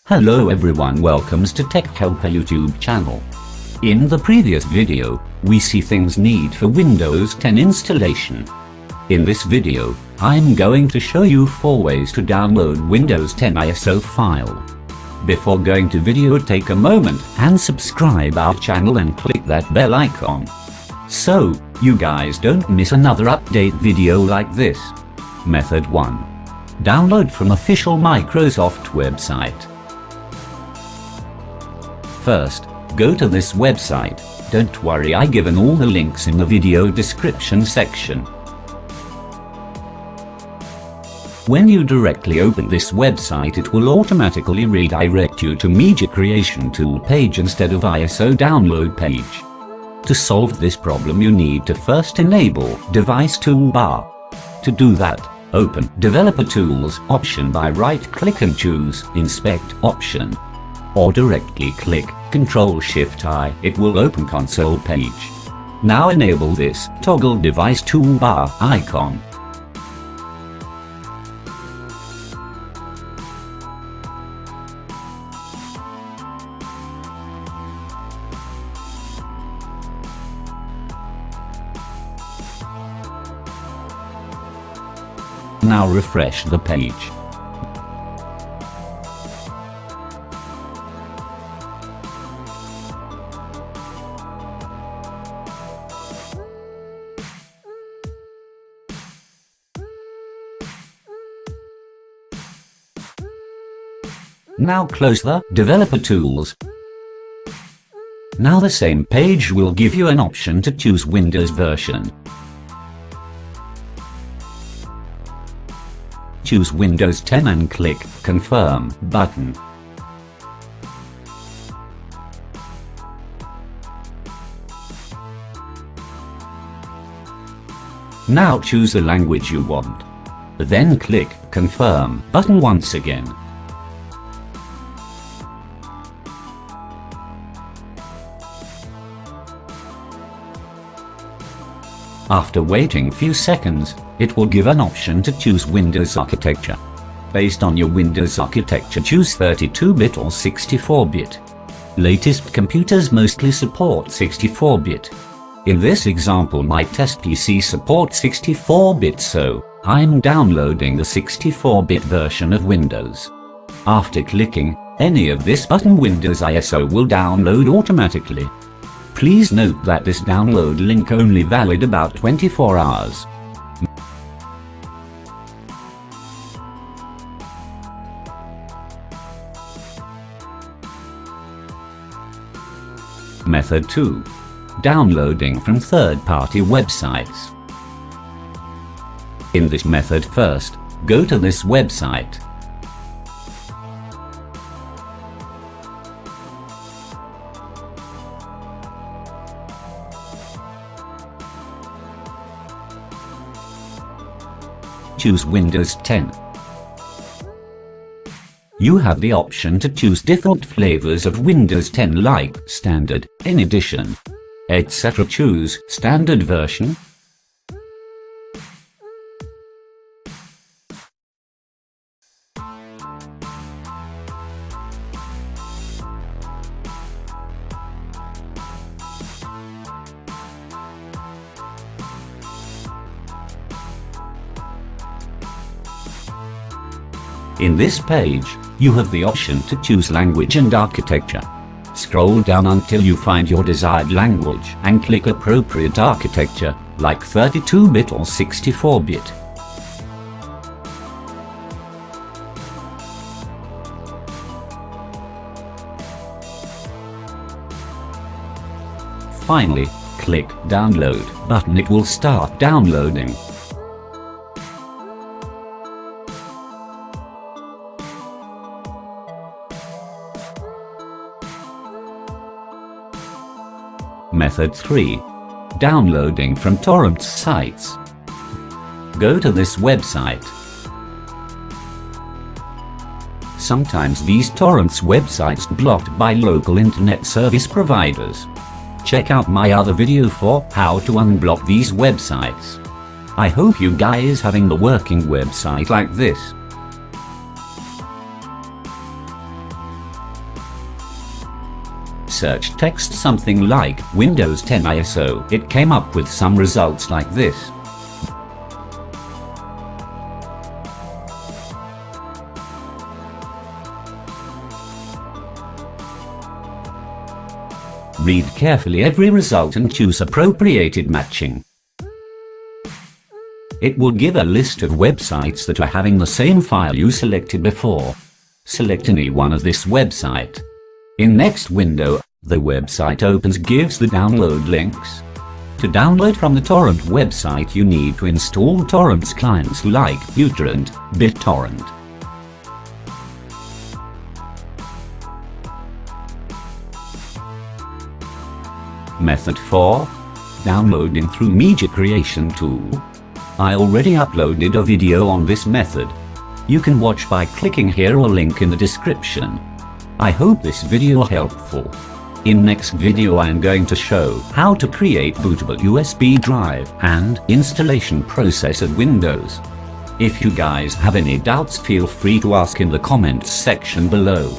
Hello everyone, welcome to Tech Helper YouTube channel. In the previous video, we see things need for Windows 10 installation. In this video, I'm going to show you 4 ways to download Windows 10 I.S.O file. Before going to video, take a moment and subscribe our channel and click that bell icon, so you guys don't miss another update video like this. Method 1. Download from official Microsoft website. First, go to this website. Don't worry, I given all the links in the video description section. When you directly open this website, it will automatically redirect you to Media Creation Tool page instead of I.S.O download page. To solve this problem, you need to first enable Device Toolbar. To do that, open Developer Tools option by right-click and choose Inspect option. Or directly click Ctrl-Shift-I, it will open console page. Now enable this toggle device toolbar icon. Now refresh the page. Now close the Developer Tools. Now the same page will give you an option to choose Windows version. Choose Windows 10 and click Confirm button. Now choose the language you want. Then click Confirm button once again. After waiting few seconds, it will give an option to choose Windows architecture. Based on your Windows architecture, choose 32-bit or 64-bit. Latest computers mostly support 64-bit. In this example, my test PC supports 64-bit, so I'm downloading the 64-bit version of Windows. After clicking any of this button, Windows I.S.O will download automatically. Please note that this download link only valid about 24 hours. Method 2. Downloading from third-party websites. In this method, first, go to this website. Choose Windows 10. You have the option to choose different flavors of Windows 10 like Standard, In Edition, etc. Choose Standard version. In this page, you have the option to choose language and architecture. Scroll down until you find your desired language and click appropriate architecture, like 32-bit or 64-bit. Finally, click Download button, it will start downloading. Method 3. Downloading from torrent sites. Go to this website. Sometimes these torrents websites blocked by local internet service providers. Check out my other video for how to unblock these websites. I hope you guys having the working website like this. search text something like Windows 10 I.S.O. It came up with some results like this. Read carefully every result and choose appropriated matching. It will give a list of websites that are having the same file you selected before. Select any one of this website. In next window, the website opens gives the download links. To download from the torrent website you need to install torrents clients like uTorrent, BitTorrent. Method 4. Downloading through Media Creation Tool. I already uploaded a video on this method. You can watch by clicking here or link in the description. I hope this video helpful. In next video I am going to show how to create bootable USB drive and installation process of Windows. If you guys have any doubts feel free to ask in the comments section below.